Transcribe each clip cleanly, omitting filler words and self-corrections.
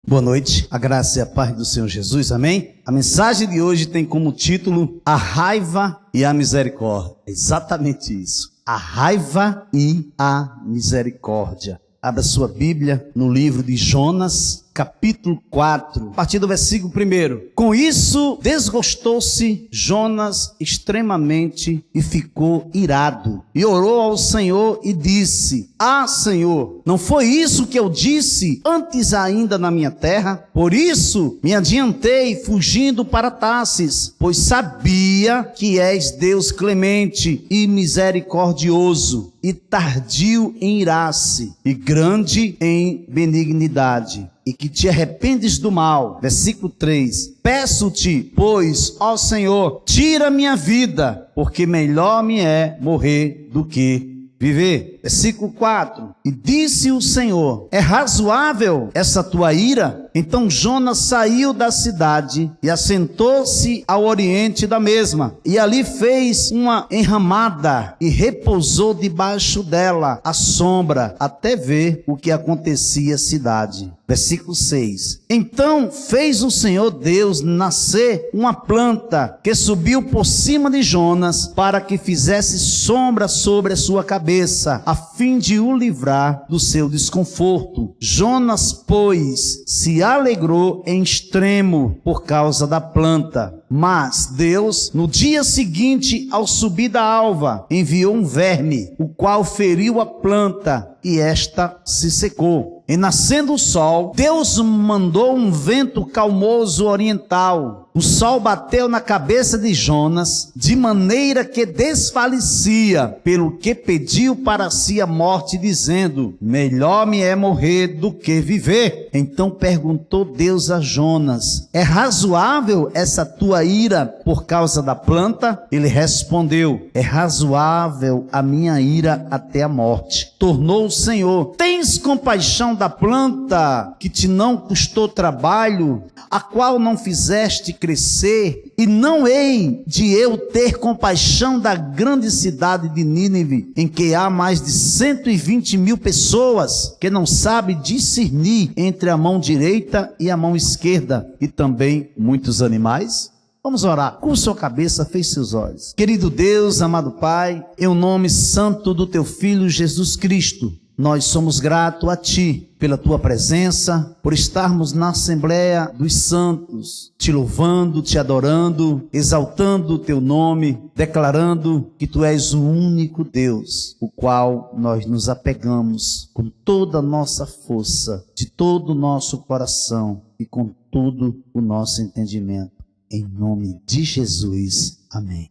Boa noite, a graça e a paz do Senhor Jesus, amém? A mensagem de hoje tem como título A Raiva e a Misericórdia. É exatamente isso, a raiva e a misericórdia. Abra sua Bíblia no livro de Jonas, capítulo 4, a partir do versículo 1. Com isso, desgostou-se Jonas extremamente e ficou irado. E orou ao Senhor e disse: Ah, Senhor, não foi isso que eu disse antes ainda na minha terra? Por isso me adiantei fugindo para Tarsis, pois sabia que és Deus clemente e misericordioso, e tardio em irar-se, e grande em benignidade, e que te arrependes do mal. Versículo 3. Peço-te, pois, ó Senhor, tira minha vida, porque melhor me é morrer do que viver. Versículo 4. E disse o Senhor: é razoável essa tua ira? Então Jonas saiu da cidade e assentou-se ao oriente da mesma, e ali fez uma enramada e repousou debaixo dela à sombra, até ver o que acontecia à cidade. Versículo 6. Então fez o Senhor Deus nascer uma planta que subiu por cima de Jonas, para que fizesse sombra sobre a sua cabeça, a fim de o livrar do seu desconforto. Jonas, pois, se alegrou em extremo por causa da planta. Mas Deus, no dia seguinte, ao subir da alva, enviou um verme, o qual feriu a planta, e esta se secou. E nascendo o sol, Deus mandou um vento calmoso oriental. O sol bateu na cabeça de Jonas, de maneira que desfalecia, pelo que pediu para si a morte, dizendo: melhor me é morrer do que viver. Então perguntou Deus a Jonas: é razoável essa tua ira por causa da planta? Ele respondeu: é razoável a minha ira até a morte. Tornou o Senhor: tens compaixão da planta, que te não custou trabalho, a qual não fizeste crescer, e não hei de eu ter compaixão da grande cidade de Nínive, em que há mais de 120 mil pessoas, que não sabe discernir entre a mão direita e a mão esquerda, e também muitos animais? Vamos orar. Com sua cabeça, feche seus olhos. Querido Deus, amado Pai, em nome santo do teu Filho Jesus Cristo, nós somos gratos a Ti pela Tua presença, por estarmos na Assembleia dos Santos, Te louvando, Te adorando, exaltando o Teu nome, declarando que Tu és o único Deus, o qual nós nos apegamos com toda a nossa força, de todo o nosso coração e com todo o nosso entendimento. Em nome de Jesus, amém.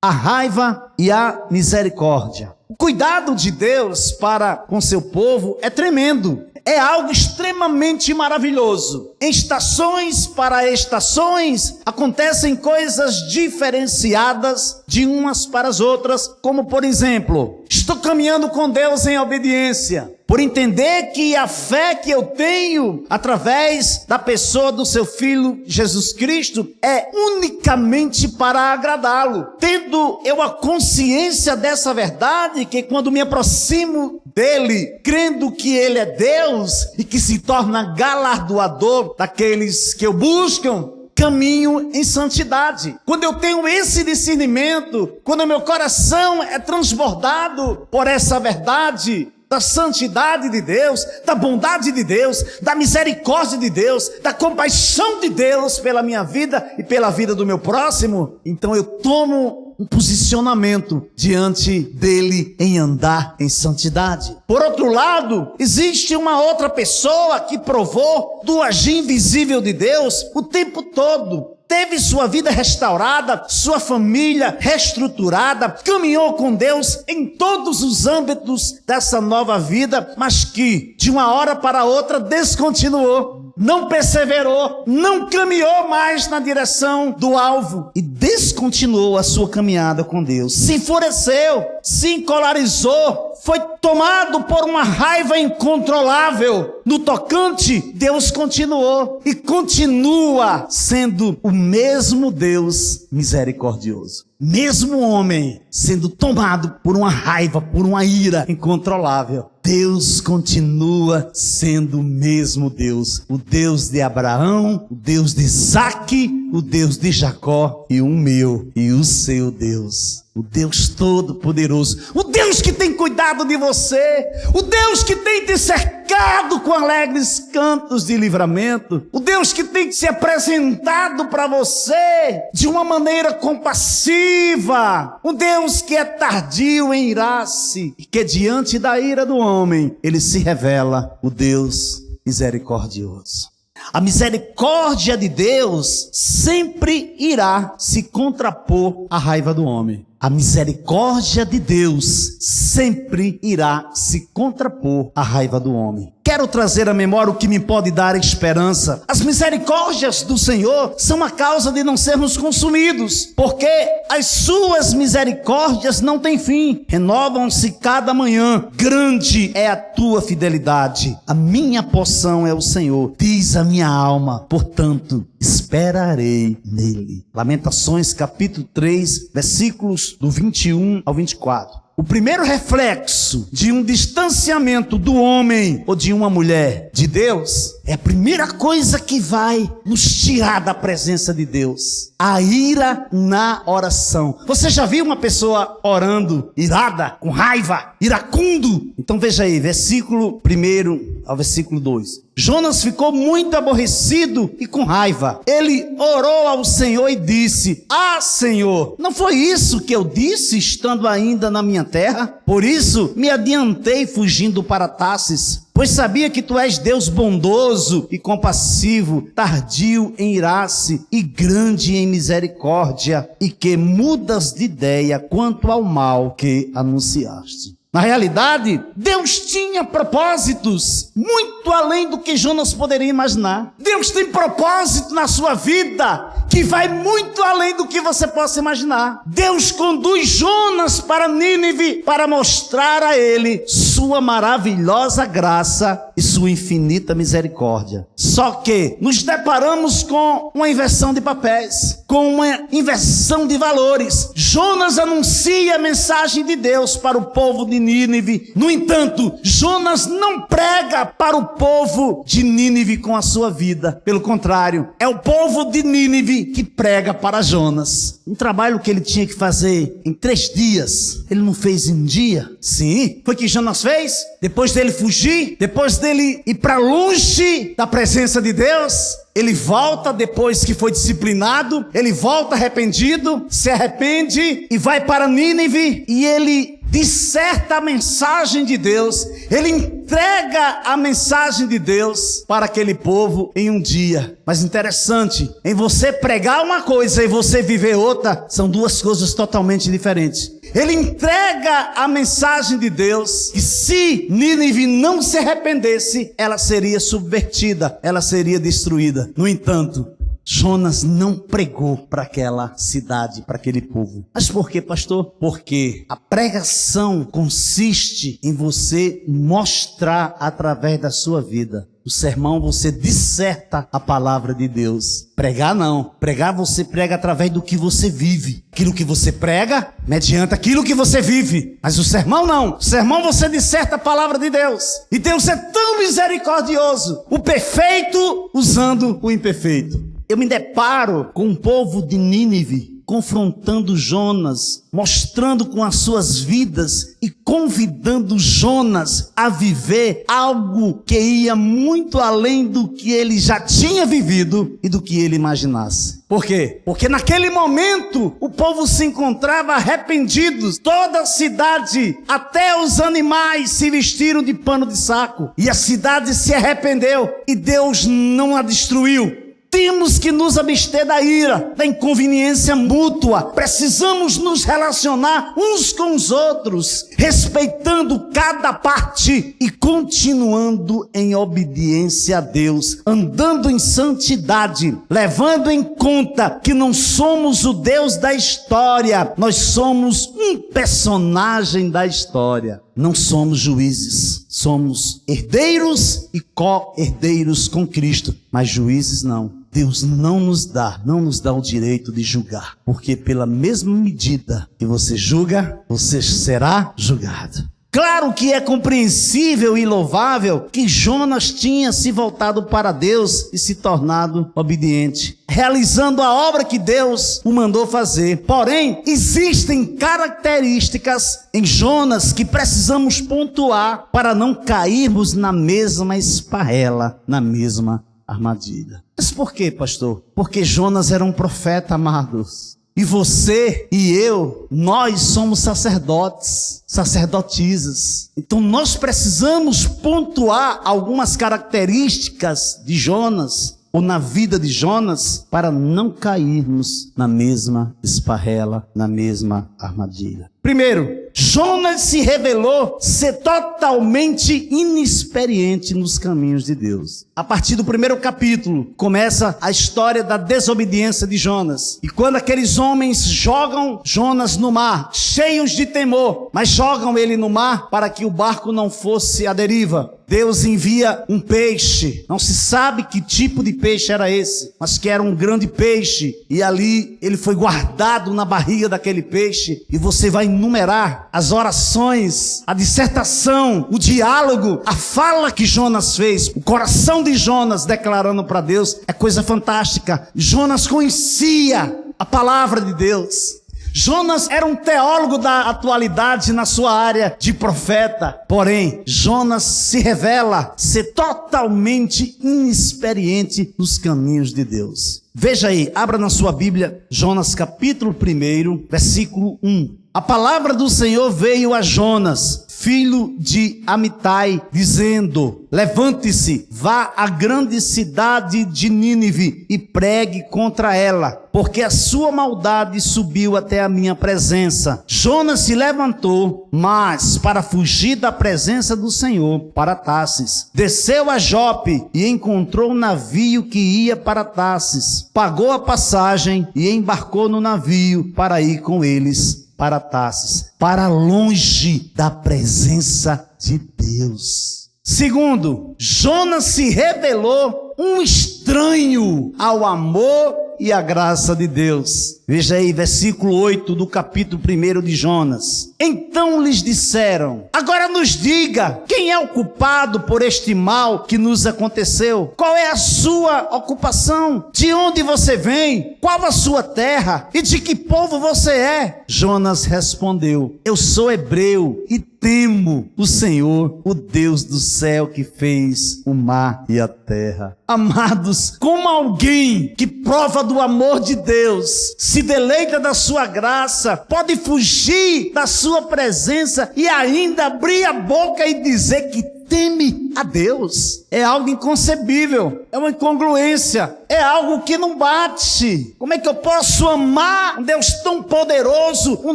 A raiva e a misericórdia. O cuidado de Deus para com seu povo é tremendo. É algo extremamente maravilhoso. Em estações para estações acontecem coisas diferenciadas de umas para as outras, como por exemplo, estou caminhando com Deus em obediência, por entender que a fé que eu tenho através da pessoa do seu Filho Jesus Cristo é unicamente para agradá-lo. Tendo eu a consciência dessa verdade, que quando me aproximo dele, crendo que ele é Deus e que se torna galardoador daqueles que o buscam, caminho em santidade. Quando eu tenho esse discernimento, quando o meu coração é transbordado por essa verdade da santidade de Deus, da bondade de Deus, da misericórdia de Deus, da compaixão de Deus pela minha vida e pela vida do meu próximo, então eu tomo um posicionamento diante dele em andar em santidade. Por outro lado, existe uma outra pessoa que provou do agir invisível de Deus o tempo todo. Teve sua vida restaurada, sua família reestruturada, caminhou com Deus em todos os âmbitos dessa nova vida, mas que de uma hora para outra descontinuou, não perseverou, não caminhou mais na direção do alvo e descontinuou a sua caminhada com Deus. Se enfureceu, se encolarizou, foi tomado por uma raiva incontrolável. No tocante, Deus continuou e continua sendo o mesmo Deus misericordioso. mesmo o homem sendo tomado por uma raiva, por uma ira incontrolável, Deus continua sendo o mesmo Deus. O Deus de Abraão, o Deus de Isaque, o Deus de Jacó e o meu e o seu Deus. O Deus Todo-Poderoso, o Deus que tem cuidado de você, o Deus que tem te cercado com alegres cantos de livramento, o Deus que tem se apresentado para você de uma maneira compassiva, o Deus que é tardio em irar-se e que diante da ira do homem, ele se revela o Deus misericordioso. A misericórdia de Deus sempre irá se contrapor à raiva do homem. A misericórdia de Deus sempre irá se contrapor à raiva do homem. Quero trazer à memória o que me pode dar esperança. As misericórdias do Senhor são a causa de não sermos consumidos, porque as suas misericórdias não têm fim, renovam-se cada manhã. Grande é a tua fidelidade. A minha porção é o Senhor, diz a minha alma, portanto esperarei nele. Lamentações capítulo 3, versículos do 21 ao 24. O primeiro reflexo de um distanciamento do homem ou de uma mulher de Deus é a primeira coisa que vai nos tirar da presença de Deus: a ira na oração. Você já viu uma pessoa orando irada, com raiva, iracundo? Então veja aí, versículo 1 ao versículo 2. Jonas ficou muito aborrecido e com raiva. Ele orou ao Senhor e disse: Ah, Senhor, não foi isso que eu disse estando ainda na minha terra? Por isso me adiantei fugindo para Tarsis, pois sabia que tu és Deus bondoso e compassivo, tardio em irar-se e grande em misericórdia, e que mudas de ideia quanto ao mal que anunciaste. Na realidade, Deus tinha propósitos muito além do que Jonas poderia imaginar. Deus tem propósito na sua vida que vai muito além do que você possa imaginar. Deus conduz Jonas para Nínive para mostrar a ele sua maravilhosa graça e sua infinita misericórdia. Só que nos deparamos com uma inversão de papéis, com uma inversão de valores. Jonas anuncia a mensagem de Deus para o povo de Nínive. No entanto, Jonas não prega para o povo de Nínive com a sua vida. Pelo contrário, é o povo de Nínive que prega para Jonas. Um trabalho que ele tinha que fazer em 3 dias, ele não fez em um dia. Sim, foi o que Jonas fez. Depois dele fugir, depois dele ir para longe da presença de Deus, ele volta depois que foi disciplinado, ele volta arrependido, se arrepende e vai para Nínive, e ele disserta a mensagem de Deus, ele entrega a mensagem de Deus para aquele povo em um dia. Mas interessante, em você pregar uma coisa e você viver outra, são 2 coisas totalmente diferentes. Ele entrega a mensagem de Deus, que se Nínive não se arrependesse, ela seria subvertida, ela seria destruída. No entanto, Jonas não pregou para aquela cidade, para aquele povo. Mas por quê, pastor? Porque a pregação consiste em você mostrar através da sua vida. O sermão você disserta a palavra de Deus. Pregar não. Pregar você prega através do que você vive. Aquilo que você prega, mediante aquilo que você vive. Mas o sermão não. O sermão você disserta a palavra de Deus. E Deus é tão misericordioso. O perfeito usando o imperfeito. Eu me deparo com um povo de Nínive confrontando Jonas, mostrando com as suas vidas e convidando Jonas a viver algo que ia muito além do que ele já tinha vivido e do que ele imaginasse. Por quê? Porque naquele momento o povo se encontrava arrependidos, toda a cidade, até os animais se vestiram de pano de saco, e a cidade se arrependeu e Deus não a destruiu. Temos que nos abster da ira, da inconveniência mútua. Precisamos nos relacionar uns com os outros, respeitando cada parte e continuando em obediência a Deus, andando em santidade, levando em conta que não somos o Deus da história, nós somos um personagem da história. Não somos juízes, somos herdeiros e co-herdeiros com Cristo, mas juízes não. Deus não nos dá o direito de julgar, porque pela mesma medida que você julga, você será julgado. Claro que é compreensível e louvável que Jonas tinha se voltado para Deus e se tornado obediente, realizando a obra que Deus o mandou fazer. Porém, existem características em Jonas que precisamos pontuar para não cairmos na mesma esparrela, na mesma armadilha. Mas por quê, pastor? Porque Jonas era um profeta, amados. E você e eu, nós somos sacerdotes, sacerdotisas. Então nós precisamos pontuar algumas características de Jonas, ou na vida de Jonas, para não cairmos na mesma esparrela, na mesma armadilha. Primeiro, Jonas se revelou ser totalmente inexperiente nos caminhos de Deus. A partir do primeiro capítulo, começa a história da desobediência de Jonas. E quando aqueles homens jogam Jonas no mar, cheios de temor, mas jogam ele no mar para que o barco não fosse à deriva, Deus envia um peixe. Não se sabe que tipo de peixe era esse, mas que era um grande peixe. E ali ele foi guardado na barriga daquele peixe. E você vai enumerar as orações, a dissertação, o diálogo, a fala que Jonas fez, o coração de Jonas declarando para Deus. É coisa fantástica. Jonas conhecia a palavra de Deus. Jonas era um teólogo da atualidade na sua área de profeta. Porém, Jonas se revela ser totalmente inexperiente nos caminhos de Deus. Veja aí, abra na sua Bíblia, Jonas capítulo 1, versículo 1. A palavra do Senhor veio a Jonas, filho de Amitai, dizendo: levante-se, vá à grande cidade de Nínive e pregue contra ela, porque a sua maldade subiu até a minha presença. Jonas se levantou, mas para fugir da presença do Senhor, para Tarsis. Desceu a Jope e encontrou um navio que ia para Tarsis. Pagou a passagem e embarcou no navio para ir com eles para Tarsis, para longe da presença de Deus. Segundo, Jonas se revelou um estranho ao amor e à graça de Deus. Veja aí, versículo 8 do capítulo 1 de Jonas. Então lhes disseram: agora nos diga, quem é o culpado por este mal que nos aconteceu? Qual é a sua ocupação? De onde você vem? Qual a sua terra? E de que povo você é? Jonas respondeu: eu sou hebreu e temo o Senhor, o Deus do céu, que fez o mar e a terra. Amados, como alguém que prova do amor de Deus, se deleita da sua graça, pode fugir da sua presença e ainda abrir a boca e dizer que teme a Deus? É algo inconcebível, é uma incongruência, é algo que não bate. Como é que eu posso amar um Deus tão poderoso, um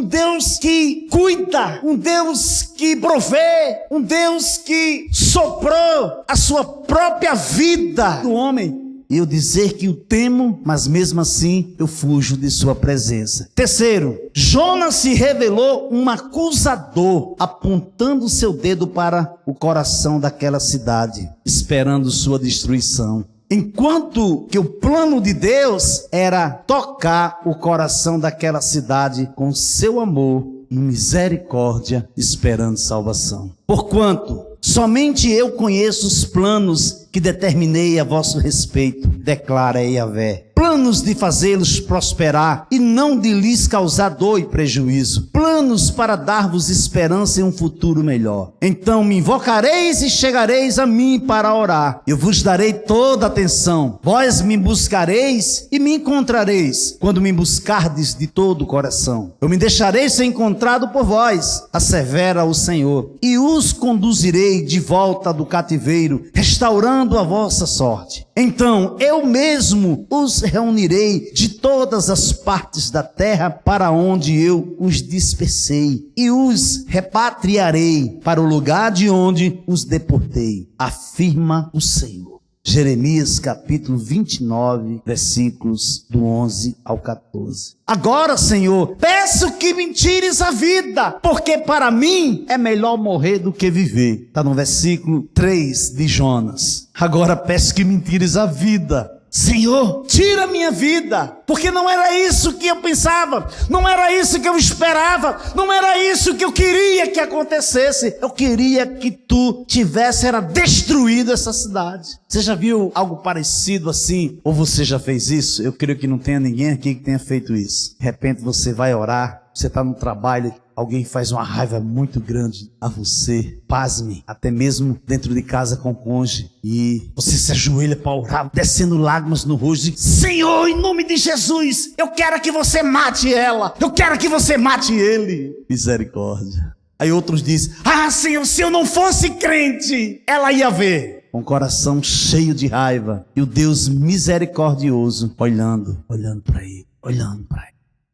Deus que cuida, um Deus que provê, um Deus que soprou a sua própria vida do homem? E eu dizer que o temo, mas mesmo assim eu fujo de sua presença. Terceiro, Jonas se revelou um acusador, apontando seu dedo para o coração daquela cidade, esperando sua destruição. Enquanto que o plano de Deus era tocar o coração daquela cidade com seu amor e misericórdia, esperando salvação. Porquanto somente eu conheço os planos que determinei a vosso respeito, declara Yahvé. Planos de fazê-los prosperar e não de lhes causar dor e prejuízo. Planos para dar-vos esperança em um futuro melhor. Então me invocareis e chegareis a mim para orar. Eu vos darei toda a atenção. Vós me buscareis e me encontrareis, quando me buscardes de todo o coração. Eu me deixarei ser encontrado por vós, assevera o Senhor, e os conduzirei de volta do cativeiro, restaurando a vossa sorte. Então eu mesmo os reunirei de todas as partes da terra para onde eu os dispersei, e os repatriarei para o lugar de onde os deportei, afirma o Senhor. Jeremias capítulo 29, versículos do 11 ao 14. Agora, Senhor, peço que me tires a vida, porque para mim é melhor morrer do que viver. Está no versículo 3 de Jonas. Agora peço que me tires a vida. Senhor, tira a minha vida, porque não era isso que eu pensava, não era isso que eu esperava, não era isso que eu queria que acontecesse. Eu queria que tu tivesse destruído essa cidade. Você já viu algo parecido assim? Ou você já fez isso? Eu creio que não tenha ninguém aqui que tenha feito isso. De repente você vai orar, você está no trabalho, alguém faz uma raiva muito grande a você, pasme, até mesmo dentro de casa com o cônjuge, e você se ajoelha para orar, descendo lágrimas no rosto, e diz: Senhor, em nome de Jesus, eu quero que você mate ela, eu quero que você mate ele. Misericórdia. Aí outros dizem: ah, Senhor, se eu não fosse crente, ela ia ver. Com o coração cheio de raiva, e o Deus misericordioso olhando para ele,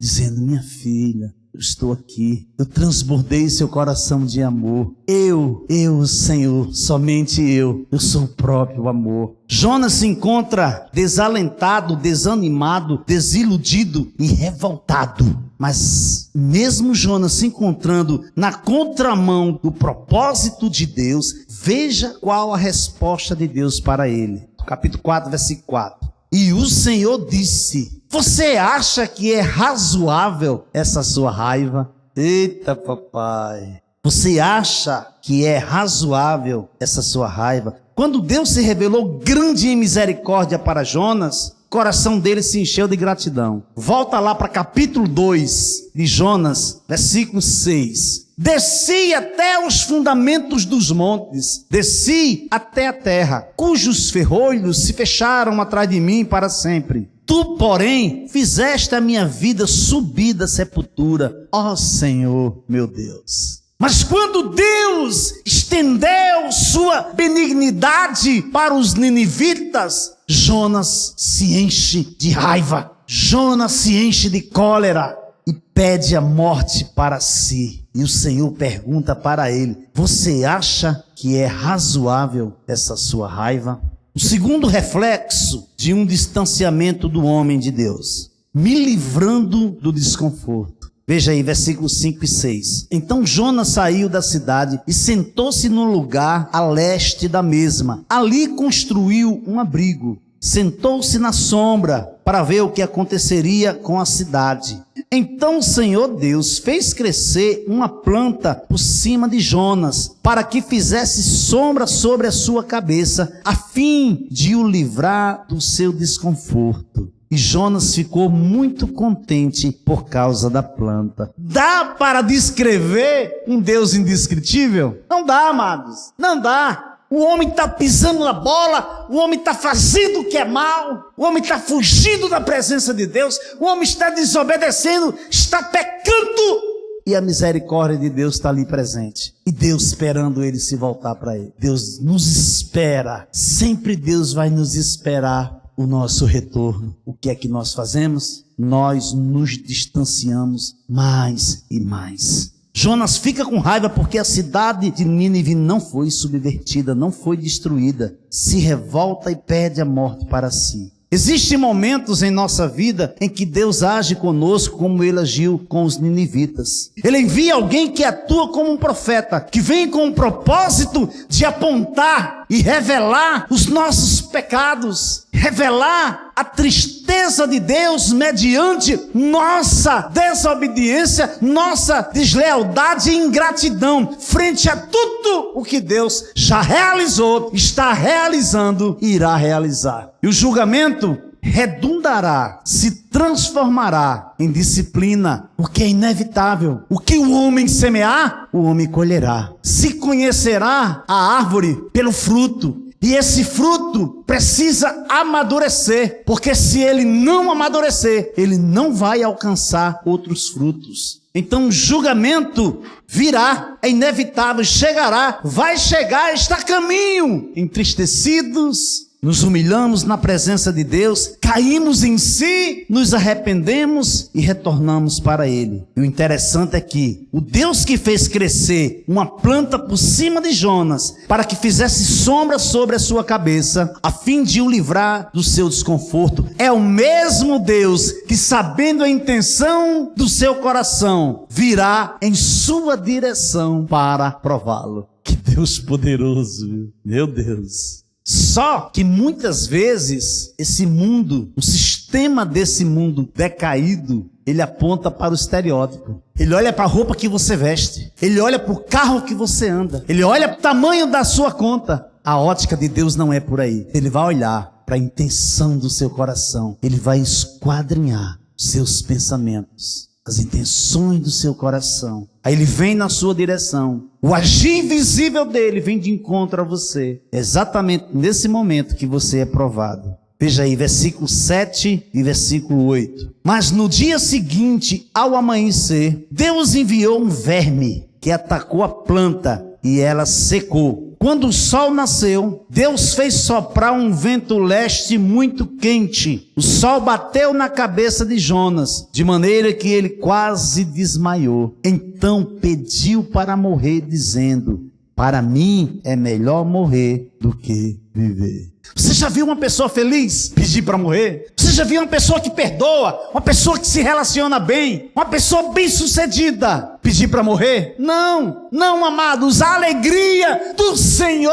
dizendo: minha filha, eu estou aqui, eu transbordei seu coração de amor. Eu, Senhor, somente eu sou o próprio amor. Jonas se encontra desalentado, desanimado, desiludido e revoltado. Mas mesmo Jonas se encontrando na contramão do propósito de Deus, veja qual a resposta de Deus para ele. Capítulo 4, versículo 4. E o Senhor disse: você acha que é razoável essa sua raiva? Eita, papai. Você acha que é razoável essa sua raiva? Quando Deus se revelou grande em misericórdia para Jonas, o coração dele se encheu de gratidão. Volta lá para capítulo 2 de Jonas, versículo 6. Desci até os fundamentos dos montes, desci até a terra, cujos ferrolhos se fecharam atrás de mim para sempre. Tu, porém, fizeste a minha vida subir da sepultura, ó Senhor, meu Deus. Mas quando Deus estendeu sua benignidade para os ninivitas, Jonas se enche de raiva, Jonas se enche de cólera e pede a morte para si. E o Senhor pergunta para ele: você acha que é razoável essa sua raiva? O segundo reflexo de um distanciamento do homem de Deus: me livrando do desconforto. Veja aí, versículos 5 e 6. Então Jonas saiu da cidade e sentou-se num lugar a leste da mesma. Ali construiu um abrigo. Sentou-se na sombra para ver o que aconteceria com a cidade. Então o Senhor Deus fez crescer uma planta por cima de Jonas, para que fizesse sombra sobre a sua cabeça, a fim de o livrar do seu desconforto. E Jonas ficou muito contente por causa da planta. Dá para descrever um Deus indescritível? Não dá, amados, não dá. O homem está pisando na bola, o homem está fazendo o que é mal, o homem está fugindo da presença de Deus, o homem está desobedecendo, está pecando, e a misericórdia de Deus está ali presente, e Deus esperando ele se voltar para ele. Deus nos espera, sempre Deus vai nos esperar o nosso retorno. O que é que nós fazemos? Nós nos distanciamos mais e mais. Jonas fica com raiva porque a cidade de Nínive não foi subvertida, não foi destruída. Se revolta e pede a morte para si. Existem momentos em nossa vida em que Deus age conosco como ele agiu com os ninivitas. Ele envia alguém que atua como um profeta, que vem com o propósito de apontar e revelar os nossos pecados, revelar a tristeza de Deus mediante nossa desobediência, nossa deslealdade e ingratidão frente a tudo o que Deus já realizou, está realizando e irá realizar. E o julgamento redundará, se transformará em disciplina, o que é inevitável. O que o homem semear, o homem colherá. Se conhecerá a árvore pelo fruto. E esse fruto precisa amadurecer, porque se ele não amadurecer, ele não vai alcançar outros frutos. Então o julgamento virá, é inevitável, chegará, vai chegar, está a caminho. Entristecidos, nos humilhamos na presença de Deus, caímos em si, nos arrependemos e retornamos para Ele. E o interessante é que o Deus que fez crescer uma planta por cima de Jonas, para que fizesse sombra sobre a sua cabeça, a fim de o livrar do seu desconforto, é o mesmo Deus que, sabendo a intenção do seu coração, virá em sua direção para prová-lo. Que Deus poderoso, meu Deus. Só que muitas vezes esse mundo, o sistema desse mundo decaído, ele aponta para o estereótipo. Ele olha para a roupa que você veste, ele olha para o carro que você anda, ele olha para o tamanho da sua conta. A ótica de Deus não é por aí. Ele vai olhar para a intenção do seu coração, ele vai esquadrinhar os seus pensamentos, as intenções do seu coração. Aí ele vem na sua direção. O agir invisível dele vem de encontro a você. É exatamente nesse momento que você é provado. Veja aí, versículo 7 e versículo 8. Mas no dia seguinte, ao amanhecer, Deus enviou um verme que atacou a planta e ela secou. Quando o sol nasceu, Deus fez soprar um vento leste muito quente. O sol bateu na cabeça de Jonas, de maneira que ele quase desmaiou. Então pediu para morrer, dizendo: para mim é melhor morrer do que viver. Você já viu uma pessoa feliz pedir para morrer? Você já viu uma pessoa que perdoa? Uma pessoa que se relaciona bem? Uma pessoa bem-sucedida pedir para morrer? Não, não, amados. A alegria do Senhor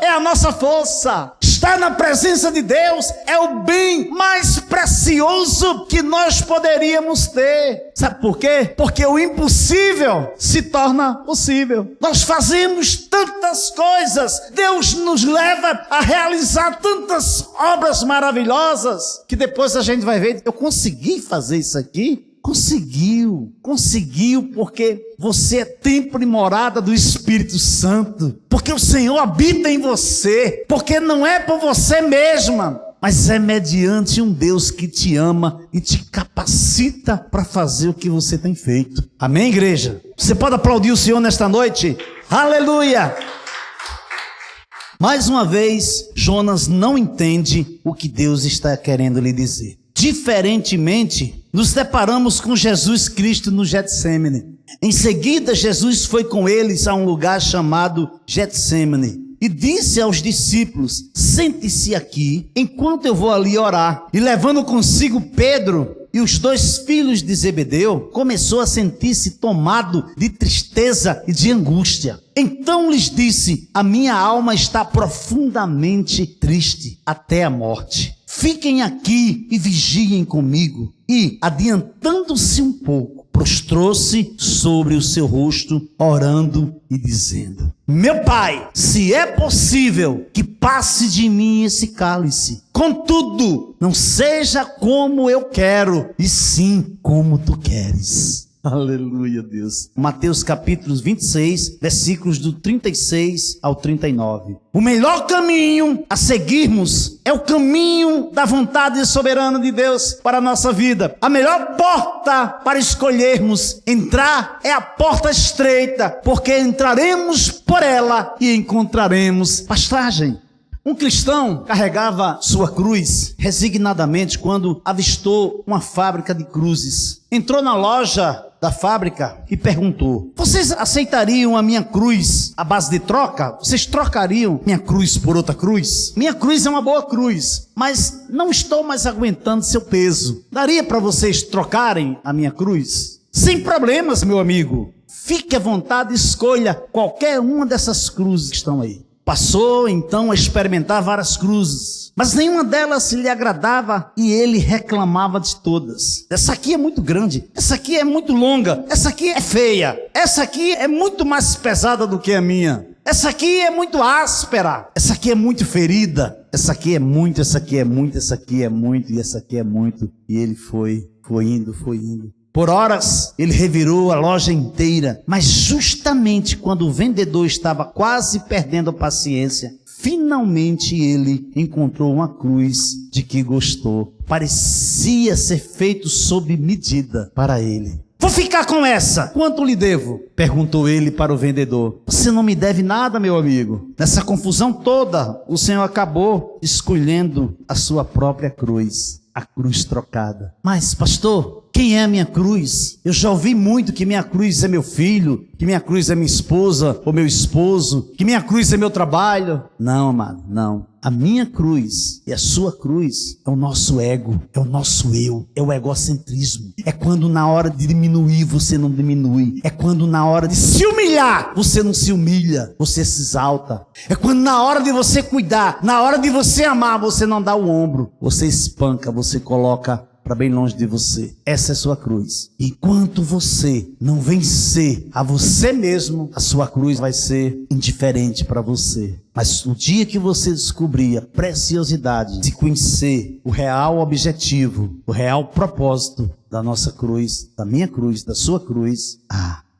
é a nossa força. Estar na presença de Deus é o bem mais precioso que nós poderíamos ter. Sabe por quê? Porque o impossível se torna possível. Nós fazemos tantas coisas, Deus nos leva a realizar tantas obras maravilhosas, que depois a gente vai ver: eu consegui fazer isso aqui? Conseguiu, porque você é templo e morada do Espírito Santo, porque o Senhor habita em você, porque não é por você mesma, mas é mediante um Deus que te ama e te capacita para fazer o que você tem feito. Amém, igreja? Você pode aplaudir o Senhor nesta noite? Aleluia! Mais uma vez, Jonas não entende o que Deus está querendo lhe dizer. Diferentemente, nos deparamos com Jesus Cristo no Getsêmani. Em seguida, Jesus foi com eles a um lugar chamado Getsêmani e disse aos discípulos: sente-se aqui, enquanto eu vou ali orar. E levando consigo Pedro e os 2 filhos de Zebedeu, começou a sentir-se tomado de tristeza e de angústia. Então lhes disse: a minha alma está profundamente triste até a morte. Fiquem aqui e vigiem comigo. E, adiantando-se um pouco, prostrou-se sobre o seu rosto, orando e dizendo: meu Pai, se é possível, que passe de mim esse cálice. Contudo, não seja como eu quero, e sim como tu queres. Aleluia, Deus. Mateus capítulo 26, versículos do 36 ao 39. O melhor caminho a seguirmos é o caminho da vontade soberana de Deus para a nossa vida. A melhor porta para escolhermos entrar é a porta estreita, porque entraremos por ela e encontraremos pastagem. Um cristão carregava sua cruz resignadamente quando avistou uma fábrica de cruzes. Entrou na loja da fábrica e perguntou: vocês aceitariam a minha cruz à base de troca? Vocês trocariam minha cruz por outra cruz? Minha cruz é uma boa cruz, mas não estou mais aguentando seu peso. Daria para vocês trocarem a minha cruz? Sem problemas, meu amigo. Fique à vontade, escolha qualquer uma dessas cruzes que estão aí. Passou então a experimentar várias cruzes, mas nenhuma delas lhe agradava e ele reclamava de todas. Essa aqui é muito grande, essa aqui é muito longa, essa aqui é feia, essa aqui é muito mais pesada do que a minha, essa aqui é muito áspera, essa aqui é muito ferida, essa aqui é muito, essa aqui é muito, essa aqui é muito e essa aqui é muito. E ele foi indo. Por horas, ele revirou a loja inteira, mas justamente quando o vendedor estava quase perdendo a paciência, finalmente ele encontrou uma cruz de que gostou. Parecia ser feito sob medida para ele. vou ficar com essa. Quanto lhe devo? Perguntou ele para o vendedor. Você não me deve nada, meu amigo. Nessa confusão toda, o Senhor acabou escolhendo a sua própria cruz. A cruz trocada. Mas, pastor, quem é a minha cruz? Eu já ouvi muito que minha cruz é meu filho, que minha cruz é minha esposa ou meu esposo, que minha cruz é meu trabalho. Não, amado, não. A minha cruz e a sua cruz é o nosso ego, é o nosso eu, é o egocentrismo. É quando na hora de diminuir você não diminui. É quando na hora de se humilhar você não se humilha, você se exalta. É quando na hora de você cuidar, na hora de você amar, você não dá o ombro. Você espanca, você coloca para bem longe de você. Essa é a sua cruz. Enquanto você não vencer a você mesmo, a sua cruz vai ser indiferente para você. Mas no dia que você descobrir a preciosidade de conhecer o real objetivo, o real propósito da nossa cruz, da minha cruz, da sua cruz,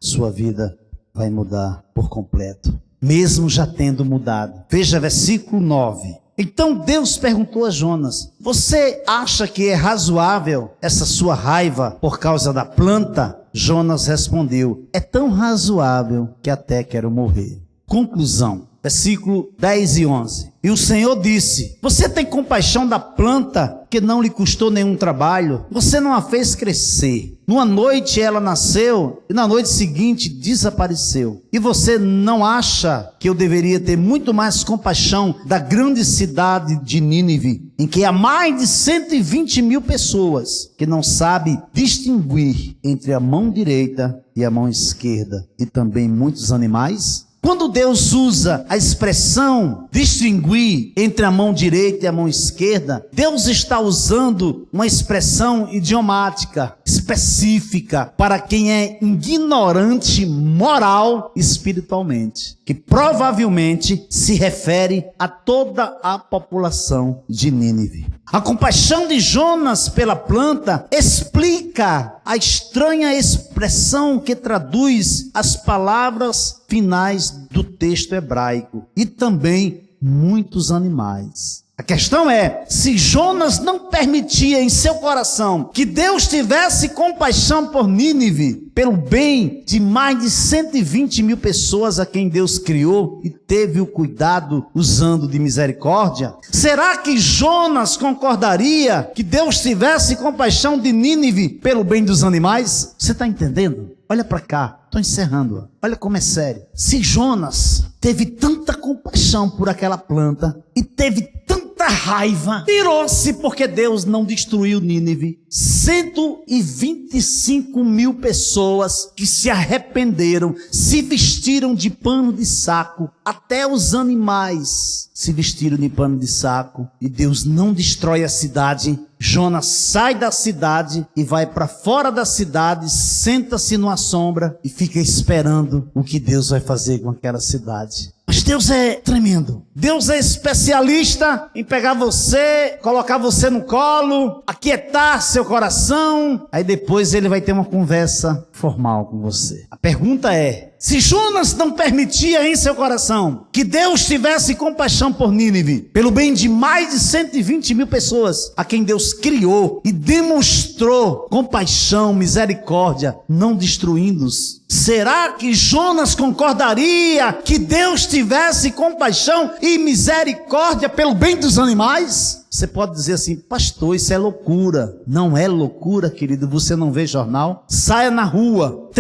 sua vida vai mudar por completo. Mesmo já tendo mudado. Veja versículo 9. Então Deus perguntou a Jonas: você acha que é razoável essa sua raiva por causa da planta? Jonas respondeu: é tão razoável que até quero morrer. Conclusão, versículo 10 e 11. E o Senhor disse: você tem compaixão da planta que não lhe custou nenhum trabalho? Você não a fez crescer. Numa noite ela nasceu e na noite seguinte desapareceu. E você não acha que eu deveria ter muito mais compaixão da grande cidade de Nínive, em que há mais de 120 mil pessoas que não sabem distinguir entre a mão direita e a mão esquerda, e também muitos animais? Quando Deus usa a expressão distinguir entre a mão direita e a mão esquerda, Deus está usando uma expressão idiomática específica para quem é ignorante moral e espiritualmente, que provavelmente se refere a toda a população de Nínive. A compaixão de Jonas pela planta explica a estranha expressão que traduz as palavras finais do texto hebraico e também muitos animais. A questão é, se Jonas não permitia em seu coração que Deus tivesse compaixão por Nínive, pelo bem de mais de 120 mil pessoas a quem Deus criou e teve o cuidado usando de misericórdia, será que Jonas concordaria que Deus tivesse compaixão de Nínive pelo bem dos animais? Você está entendendo? Olha para cá, estou encerrando. Olha como é sério. Se Jonas teve tanta compaixão por aquela planta e teve tanta raiva, tirou-se porque Deus não destruiu Nínive. 125 mil pessoas que se arrependeram, se vestiram de pano de saco, até os animais se vestiram de pano de saco, e Deus não destrói a cidade. Jonas sai da cidade e vai para fora da cidade, senta-se numa sombra e fica esperando o que Deus vai fazer com aquela cidade. Mas Deus é tremendo. Deus é especialista em pegar você, colocar você no colo, aquietar seu coração. Aí depois ele vai ter uma conversa formal com você. A pergunta é, se Jonas não permitia em seu coração que Deus tivesse compaixão por Nínive, pelo bem de mais de 120 mil pessoas a quem Deus criou e demonstrou compaixão, misericórdia, não destruindo-os, será que Jonas concordaria que Deus tivesse compaixão e misericórdia pelo bem dos animais? Você pode dizer assim, pastor, isso é loucura. Não é loucura, querido. Você não vê jornal? Saia na rua,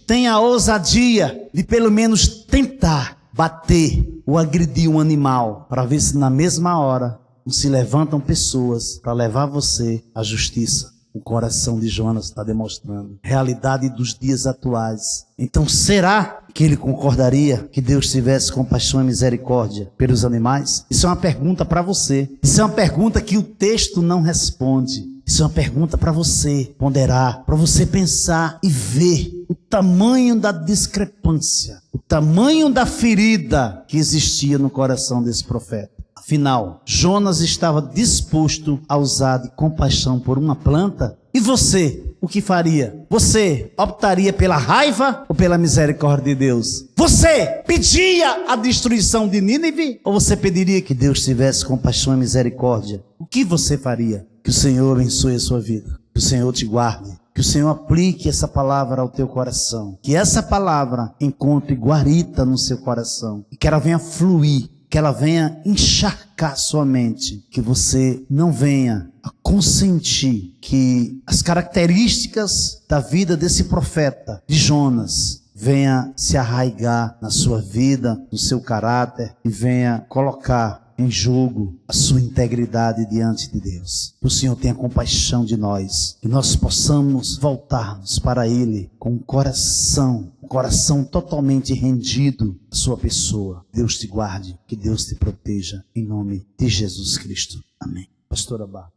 tenha a ousadia de pelo menos tentar bater ou agredir um animal, para ver se na mesma hora não se levantam pessoas para levar você à justiça. O coração de Jonas está demonstrando realidade dos dias atuais. Então será que ele concordaria que Deus tivesse compaixão e misericórdia pelos animais? Isso é uma pergunta para você. Isso é uma pergunta que o texto não responde. Isso é uma pergunta para você ponderar, para você pensar e ver o tamanho da discrepância, o tamanho da ferida que existia no coração desse profeta. Afinal, Jonas estava disposto a usar de compaixão por uma planta. E você, o que faria? Você optaria pela raiva ou pela misericórdia de Deus? Você pedia a destruição de Nínive ou você pediria que Deus tivesse compaixão e misericórdia? O que você faria? Que o Senhor abençoe a sua vida. Que o Senhor te guarde. Que o Senhor aplique essa palavra ao teu coração. Que essa palavra encontre guarita no seu coração. E que ela venha fluir. Que ela venha encharcar sua mente. Que você não venha a consentir que as características da vida desse profeta, de Jonas, venha se arraigar na sua vida, no seu caráter, e venha colocar em jogo a sua integridade diante de Deus. Que o Senhor tenha compaixão de nós, que nós possamos voltarmos para Ele com um coração totalmente rendido à sua pessoa. Deus te guarde, que Deus te proteja, em nome de Jesus Cristo. Amém. Pastora Bá.